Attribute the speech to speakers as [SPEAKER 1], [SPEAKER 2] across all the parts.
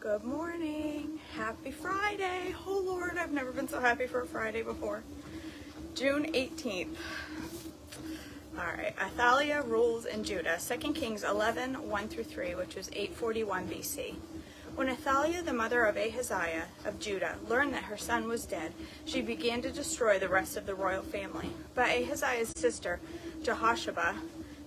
[SPEAKER 1] Good morning. Happy Friday. Oh Lord, I've never been so happy for a Friday before. June 18th. Alright, Athaliah rules in Judah. 2 Kings 11, 1-3, which was 841 BC. When Athaliah, the mother of Ahaziah of Judah, learned that her son was dead, she began to destroy the rest of the royal family. But Ahaziah's sister, Jehoshaphat,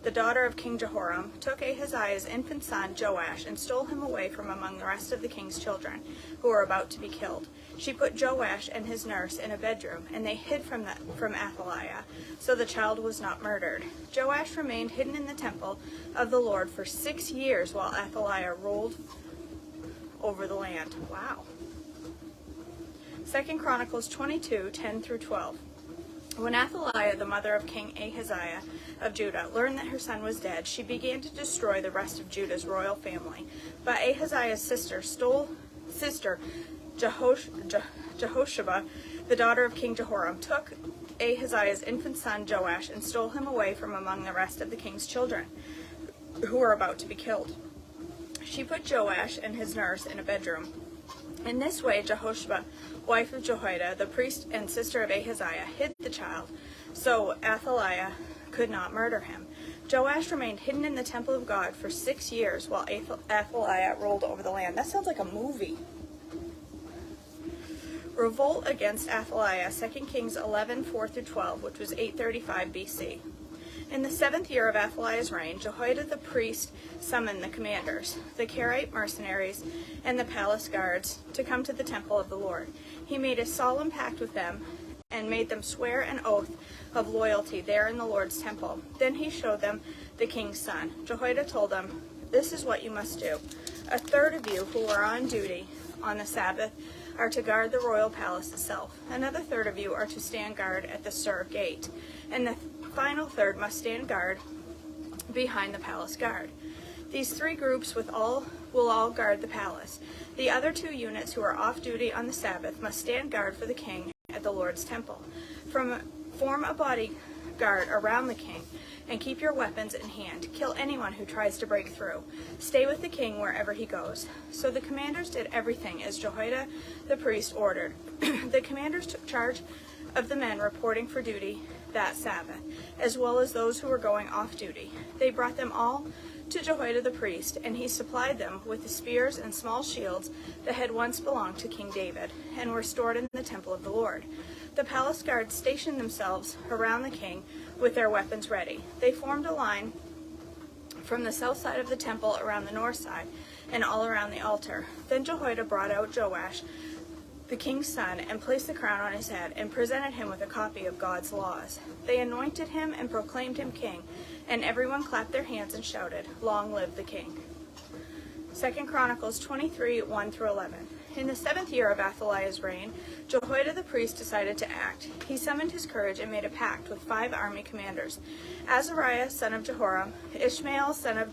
[SPEAKER 1] the daughter of King Jehoram, took Ahaziah's infant son Joash and stole him away from among the rest of the king's children, who were about to be killed. She put Joash and his nurse in a bedroom, and they hid from Athaliah, so the child was not murdered. Joash remained hidden in the temple of the Lord for 6 years while Athaliah ruled over the land. Wow. 2 Chronicles 22, 10-12. When Athaliah, the mother of King Ahaziah of Judah, learned that her son was dead, she began to destroy the rest of Judah's royal family. But Ahaziah's sister Jehoshaphat, the daughter of King Jehoram, took Ahaziah's infant son Joash and stole him away from among the rest of the king's children, who were about to be killed. She put Joash and his nurse in a bedroom. In this way, Jehoshaphat, wife of Jehoiada, the priest and sister of Ahaziah, hid the child, so Athaliah could not murder him. Joash remained hidden in the temple of God for 6 years while Athaliah ruled over the land. That sounds like a movie. Revolt against Athaliah, 2 Kings 11, 4-12, which was 835 BC. In the 7th year of Athaliah's reign, Jehoiada the priest summoned the commanders, the Karaite mercenaries, and the palace guards to come to the temple of the Lord. He made a solemn pact with them and made them swear an oath of loyalty there in the Lord's temple. Then he showed them the king's son. Jehoiada told them, "This is what you must do. A third of you who are on duty on the Sabbath are to guard the royal palace itself. Another third of you are to stand guard at the Sur gate, and the final third must stand guard behind the palace guard. These 3 groups will all guard the palace. The other 2 units who are off duty on the Sabbath must stand guard for the king at the Lord's temple. Form a bodyguard around the king and keep your weapons in hand. Kill anyone who tries to break through. Stay with the king wherever he goes." So the commanders did everything as Jehoiada the priest ordered. The commanders took charge of the men reporting for duty that Sabbath, as well as those who were going off duty. They brought them all to Jehoiada the priest, and he supplied them with the spears and small shields that had once belonged to King David, and were stored in the temple of the Lord. The palace guards stationed themselves around the king with their weapons ready. They formed a line from the south side of the temple around the north side, and all around the altar. Then Jehoiada brought out Joash, the king's son, and placed the crown on his head, and presented him with a copy of God's laws. They anointed him and proclaimed him king, and everyone clapped their hands and shouted, "Long live the king." 2 Chronicles 23, 1-11. In the 7th year of Athaliah's reign, Jehoiada the priest decided to act. He summoned his courage and made a pact with 5 army commanders: Azariah, son of Jehoram; Ishmael, son of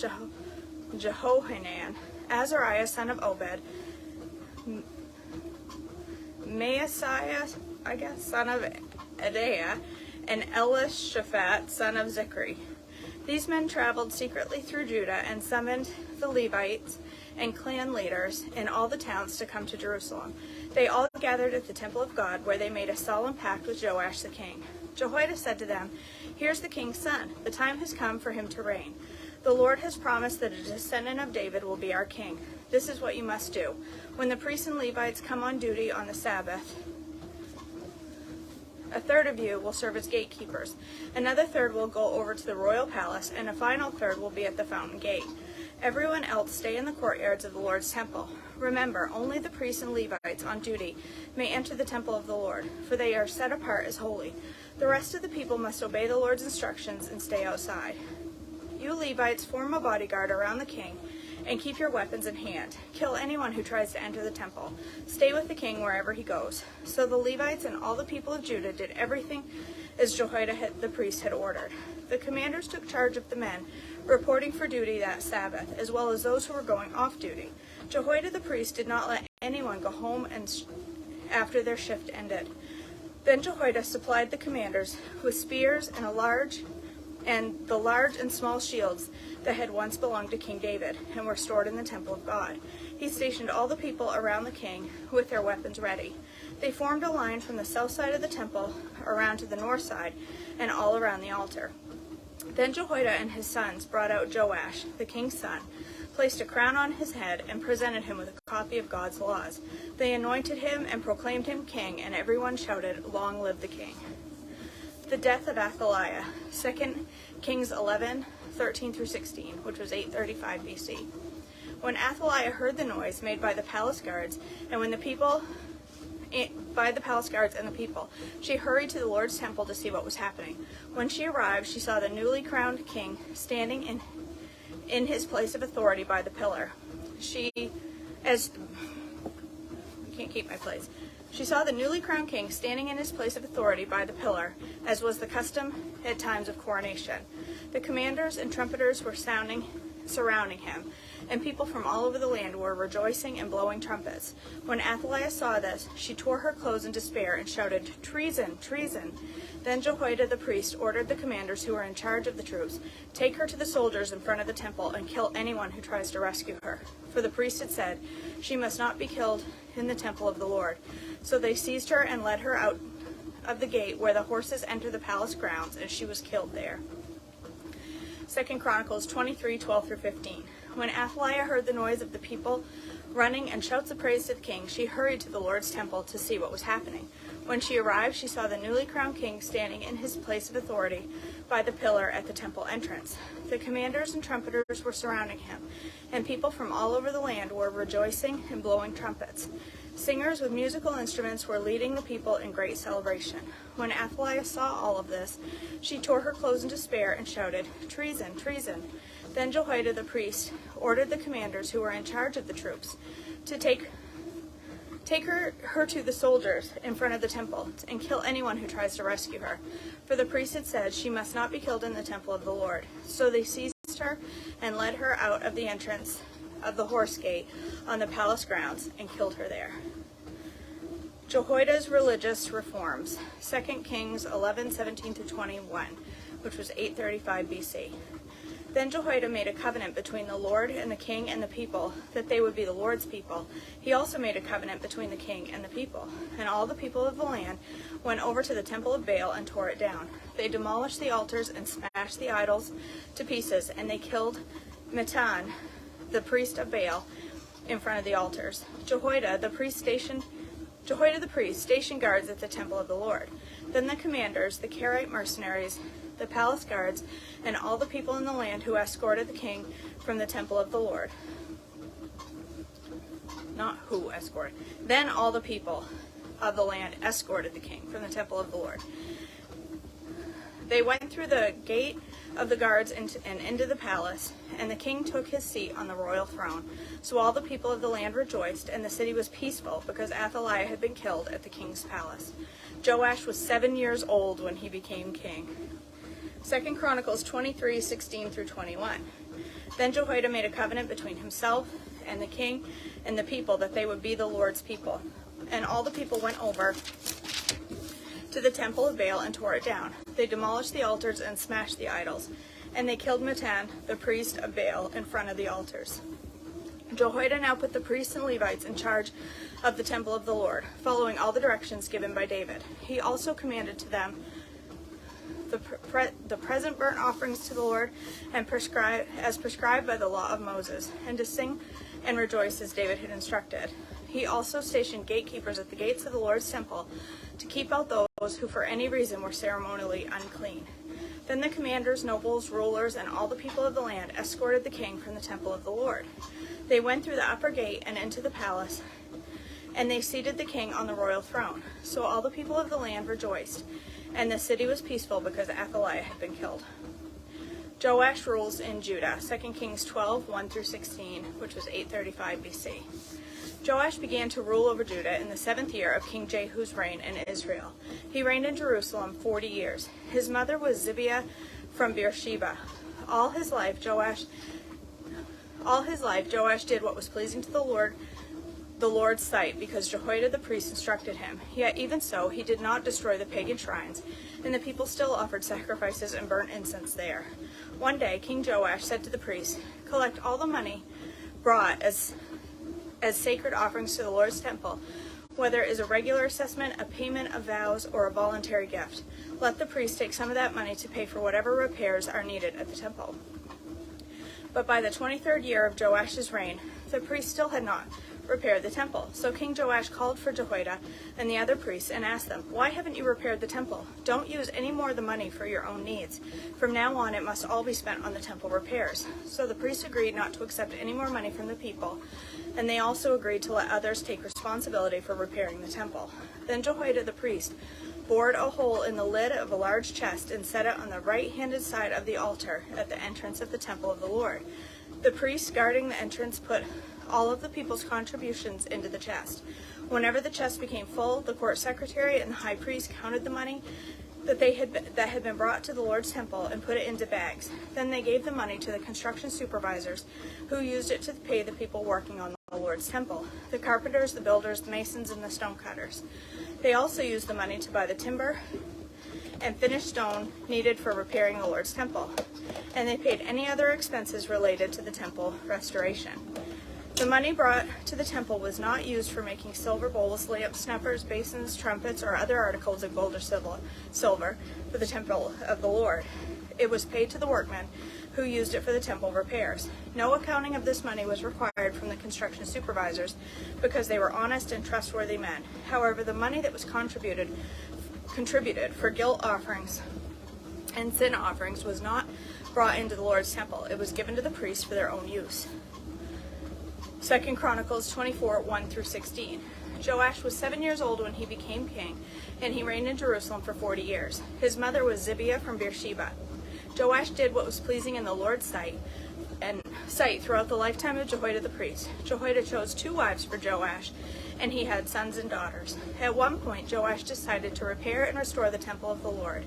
[SPEAKER 1] Jehohanan; Azariah, son of Obed; Maaseiah, son of Adaiah; and Elishaphat, son of Zichri. These men traveled secretly through Judah and summoned the Levites and clan leaders in all the towns to come to Jerusalem. They all gathered at the temple of God, where they made a solemn pact with Joash the king. Jehoiada said to them, "Here's the king's son. The time has come for him to reign. The Lord has promised that a descendant of David will be our king. This is what you must do. When the priests and Levites come on duty on the Sabbath, a third of you will serve as gatekeepers. Another third will go over to the royal palace, and a final third will be at the fountain gate. Everyone else stay in the courtyards of the Lord's temple. Remember, only the priests and Levites on duty may enter the temple of the Lord, for they are set apart as holy. The rest of the people must obey the Lord's instructions and stay outside. You Levites form a bodyguard around the king and keep your weapons in hand. Kill anyone who tries to enter the temple. Stay with the king wherever he goes." So the Levites and all the people of Judah did everything as Jehoiada the priest had ordered. The commanders took charge of the men reporting for duty that Sabbath, as well as those who were going off duty. Jehoiada the priest did not let anyone go home after their shift ended. Then Jehoiada supplied the commanders with spears and a large and the large and small shields that had once belonged to King David and were stored in the temple of God. He stationed all the people around the king with their weapons ready. They formed a line from the south side of the temple around to the north side and all around the altar. Then Jehoiada and his sons brought out Joash, the king's son, placed a crown on his head, and presented him with a copy of God's laws. They anointed him and proclaimed him king, and everyone shouted, "Long live the king." The death of Athaliah, 2 Kings 11:13-16, which was 835 BC. When Athaliah heard the noise made by the palace guards, and the people, she hurried to the Lord's temple to see what was happening. When she arrived, she saw the newly crowned king standing in his place of authority by the pillar. She saw the newly crowned king standing in his place of authority by the pillar, as was the custom at times of coronation. The commanders and trumpeters were surrounding him, and people from all over the land were rejoicing and blowing trumpets. When Athaliah saw this, she tore her clothes in despair and shouted, "Treason! Treason!" Then Jehoiada the priest ordered the commanders who were in charge of the troops, "Take her to the soldiers in front of the temple and kill anyone who tries to rescue her." For the priest had said, "She must not be killed in the temple of the Lord." So they seized her and led her out of the gate where the horses enter the palace grounds, and she was killed there. 2 Chronicles 23:12-15. When Athaliah heard the noise of the people running and shouts of praise to the king, she hurried to the Lord's temple to see what was happening. When she arrived, she saw the newly crowned king standing in his place of authority by the pillar at the temple entrance. The commanders and trumpeters were surrounding him, and people from all over the land were rejoicing and blowing trumpets. Singers with musical instruments were leading the people in great celebration. When Athaliah saw all of this, she tore her clothes in despair and shouted, "Treason! Treason!" Then Jehoiada the priest ordered the commanders who were in charge of the troops to take her to the soldiers in front of the temple and kill anyone who tries to rescue her. For the priest had said, "She must not be killed in the temple of the Lord." So they seized her and led her out of the entrance of the horse gate on the palace grounds and killed her there. Jehoiada's religious reforms, 2 Kings 11:17-21, which was 835 BC. Then Jehoiada made a covenant between the Lord and the king and the people, that they would be the Lord's people. He also made a covenant between the king and the people. And all the people of the land went over to the temple of Baal and tore it down. They demolished the altars and smashed the idols to pieces, and they killed Mattan, the priest of Baal, in front of the altars. Jehoiada the priest stationed guards at the temple of the Lord. Then the commanders, the Karaite mercenaries, the palace guards, and all the people in the land who escorted the king from the temple of the Lord. Not who escorted. Then all the people of the land escorted the king from the temple of the Lord. They went through the gate of the guards and into the palace, and the king took his seat on the royal throne. So all the people of the land rejoiced, and the city was peaceful, because Athaliah had been killed at the king's palace. Joash was 7 years old when he became king. 2 Chronicles 23:16-21. Then Jehoiada made a covenant between himself and the king and the people, that they would be the Lord's people. And all the people went over to the temple of Baal and tore it down. They demolished the altars and smashed the idols, and they killed Mattan, the priest of Baal, in front of the altars. Jehoiada now put the priests and Levites in charge of the temple of the Lord, following all the directions given by David. He also commanded to them the present burnt offerings to the Lord, and prescribed by the law of Moses, and to sing and rejoice as David had instructed. He also stationed gatekeepers at the gates of the Lord's temple to keep out those who for any reason were ceremonially unclean. Then the commanders, nobles, rulers, and all the people of the land escorted the king from the temple of the Lord. They went through the upper gate and into the palace, and they seated the king on the royal throne. So all the people of the land rejoiced, and the city was peaceful because Athaliah had been killed. Joash rules in Judah, 2 Kings 12:1-16, which was 835 BC. Joash began to rule over Judah in the 7th year of King Jehu's reign in Israel. He reigned in Jerusalem 40 years. His mother was Zibiah from Beersheba. All his life Joash did what was pleasing to the Lord the Lord's sight, because Jehoiada the priest instructed him. Yet even so, he did not destroy the pagan shrines, and the people still offered sacrifices and burnt incense there. One day, King Joash said to the priests, "Collect all the money brought as sacred offerings to the Lord's temple, whether it is a regular assessment, a payment of vows, or a voluntary gift. Let the priests take some of that money to pay for whatever repairs are needed at the temple." But by the 23rd year of Joash's reign, the priests still had not repaired the temple. So King Joash called for Jehoiada and the other priests and asked them, "Why haven't you repaired the temple? Don't use any more of the money for your own needs. From now on, it must all be spent on the temple repairs." So the priests agreed not to accept any more money from the people, and they also agreed to let others take responsibility for repairing the temple. Then Jehoiada the priest bored a hole in the lid of a large chest and set it on the right-handed side of the altar at the entrance of the temple of the Lord. The priests guarding the entrance put all of the people's contributions into the chest. Whenever the chest became full, the court secretary and the high priest counted the money that had been brought to the Lord's temple and put it into bags. Then they gave the money to the construction supervisors, who used it to pay the people working on the Lord's temple: the carpenters, the builders, the masons, and the stone cutters. They also used the money to buy the timber and finished stone needed for repairing the Lord's temple, and they paid any other expenses related to the temple restoration. The money brought to the temple was not used for making silver bowls, lamps, snuffers, basins, trumpets, or other articles of gold or silver for the temple of the Lord. It was paid to the workmen who used it for the temple repairs. No accounting of this money was required from the construction supervisors, because they were honest and trustworthy men. However, the money that was contributed for guilt offerings and sin offerings was not brought into the Lord's temple. It was given to the priests for their own use. 2 Chronicles 24, 1-16. Joash was 7 years old when he became king, and he reigned in Jerusalem for 40 years. His mother was Zibiah from Beersheba. Joash did what was pleasing in the Lord's sight throughout the lifetime of Jehoiada the priest. Jehoiada chose 2 wives for Joash, and he had sons and daughters. At one point, Joash decided to repair and restore the temple of the Lord.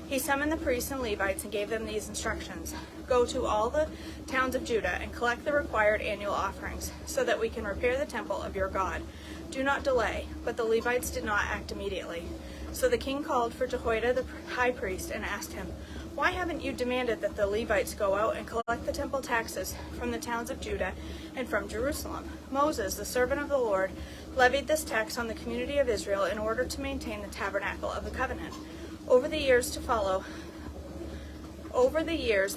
[SPEAKER 1] He summoned the priests and Levites and gave them these instructions: "Go to all the towns of Judah and collect the required annual offerings, so that we can repair the temple of your God. Do not delay." But the Levites did not act immediately. So the king called for Jehoiada the high priest and asked him, "Why haven't you demanded that the Levites go out and collect the temple taxes from the towns of Judah and from Jerusalem?" Moses, the servant of the Lord, levied this tax on the community of Israel in order to maintain the tabernacle of the covenant. Over the years, the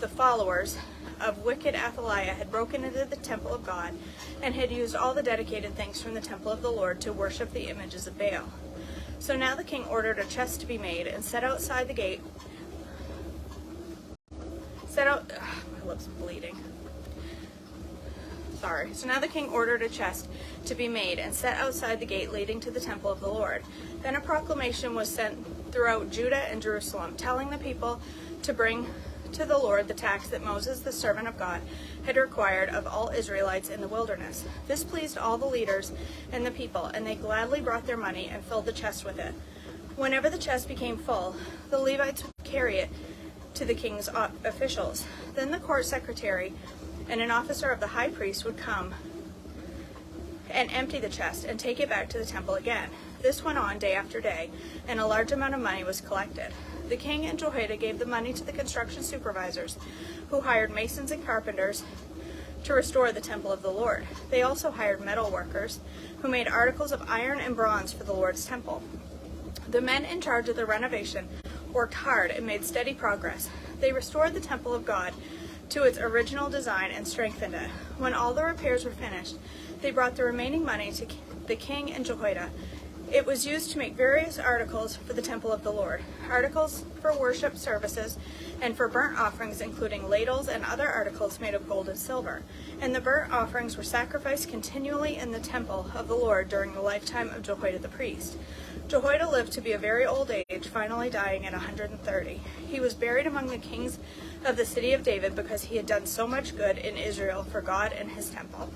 [SPEAKER 1] followers of wicked Athaliah had broken into the temple of God and had used all the dedicated things from the temple of the Lord to worship the images of Baal. So now the king ordered a chest to be made and set outside the gate. My lips are bleeding. So now the king ordered a chest to be made and set outside the gate leading to the temple of the Lord. Then a proclamation was sent throughout Judah and Jerusalem, telling the people to bring to the Lord the tax that Moses, the servant of God, had required of all Israelites in the wilderness. This pleased all the leaders and the people, and they gladly brought their money and filled the chest with it. Whenever the chest became full, the Levites would carry it to the king's officials. Then the court secretary and an officer of the high priest would come and empty the chest and take it back to the temple again. This went on day after day, and a large amount of money was collected. The king and Jehoiada gave the money to the construction supervisors, who hired masons and carpenters to restore the temple of the Lord. They also hired metal workers, who made articles of iron and bronze for the Lord's temple. The men in charge of the renovation worked hard and made steady progress. They restored the temple of God to its original design and strengthened it. When all the repairs were finished, they brought the remaining money to the king and Jehoiada. It was used to make various articles for the temple of the Lord, articles for worship services, and for burnt offerings, including ladles and other articles made of gold and silver. And the burnt offerings were sacrificed continually in the temple of the Lord during the lifetime of Jehoiada the priest. Jehoiada lived to be a very old age, finally dying at 130. He was buried among the kings of the city of David because he had done so much good in Israel for God and his temple.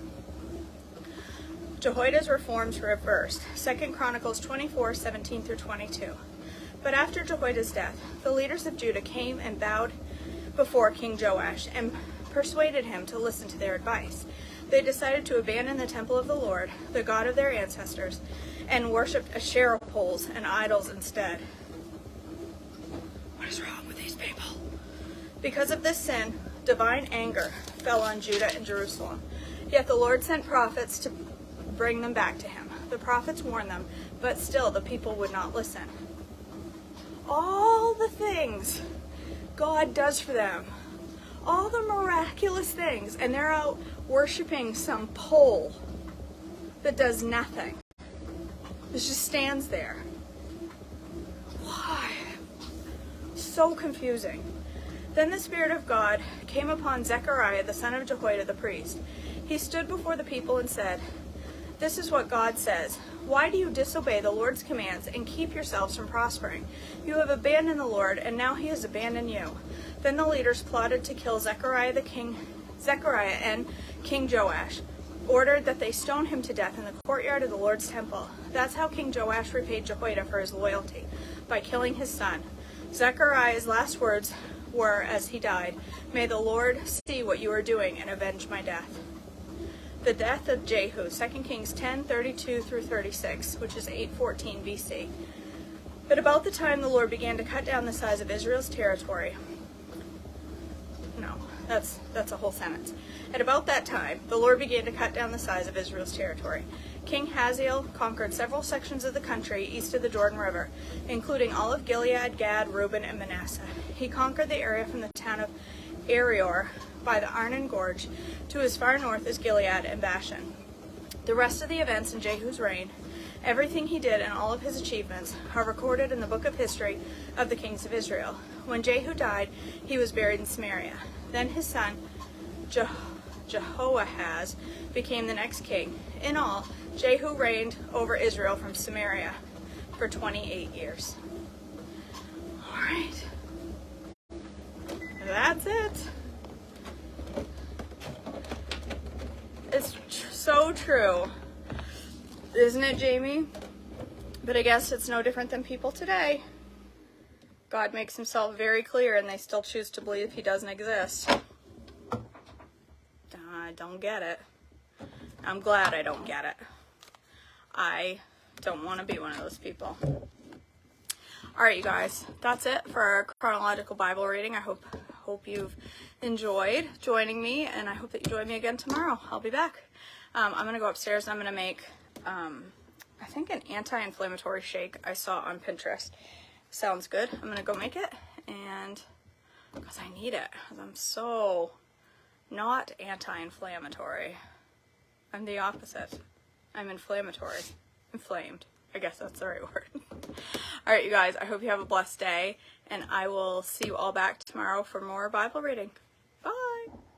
[SPEAKER 1] Jehoiada's reforms were reversed. 2 Chronicles 24, 17-22. But after Jehoiada's death, the leaders of Judah came and bowed before King Joash and persuaded him to listen to their advice. They decided to abandon the temple of the Lord, the God of their ancestors, and worshipped Asherah poles and idols instead. What is wrong with these people? Because of this sin, divine anger fell on Judah and Jerusalem. Yet the Lord sent prophets to bring them back to him. The prophets warned them, but still the people would not listen. All the things God does for them, all the miraculous things, and they're out worshiping some pole that does nothing. It just stands there. Why? So confusing. Then the Spirit of God came upon Zechariah, the son of Jehoiada the priest. He stood before the people and said, "This is what God says. Why do you disobey the Lord's commands and keep yourselves from prospering? You have abandoned the Lord, and now he has abandoned you." Then the leaders plotted to kill Zechariah and King Joash, ordered that they stone him to death in the courtyard of the Lord's temple. That's how King Joash repaid Jehoiada for his loyalty, by killing his son. Zechariah's last words were, as he died, "May the Lord see what you are doing and avenge my death." The death of Jehu, 2 Kings 10:32 through 36, which is 814 BC. But about the time the Lord began to cut down the size of Israel's territory, that's a whole sentence. At about that time, the Lord began to cut down the size of Israel's territory. King Hazael conquered several sections of the country east of the Jordan River, including all of Gilead, Gad, Reuben, and Manasseh. He conquered the area from the town of Arior by the Arnon Gorge to as far north as Gilead and Bashan. The rest of the events in Jehu's reign, everything he did and all of his achievements, are recorded in the book of history of the kings of Israel. When Jehu died, he was buried in Samaria. Then his son Jehoahaz became the next king. In all, Jehu reigned over Israel from Samaria for 28 years. All right. That's it. It's so true. Isn't it, Jamie? But I guess it's no different than people today. God makes himself very clear and they still choose to believe he doesn't exist. I don't get it. I'm glad I don't get it. I don't want to be one of those people. Alright, you guys, that's it for our chronological Bible reading. I hope you've enjoyed joining me, and I hope that you join me again tomorrow. I'll be back. I'm going to go upstairs and I'm going to make, I think, an anti-inflammatory shake I saw on Pinterest. Sounds good. I'm going to go make it, and because I need it, because I'm so not anti-inflammatory. I'm the opposite. I'm inflammatory. Inflamed. I guess that's the right word. Alright, you guys, I hope you have a blessed day, and I will see you all back tomorrow for more Bible reading.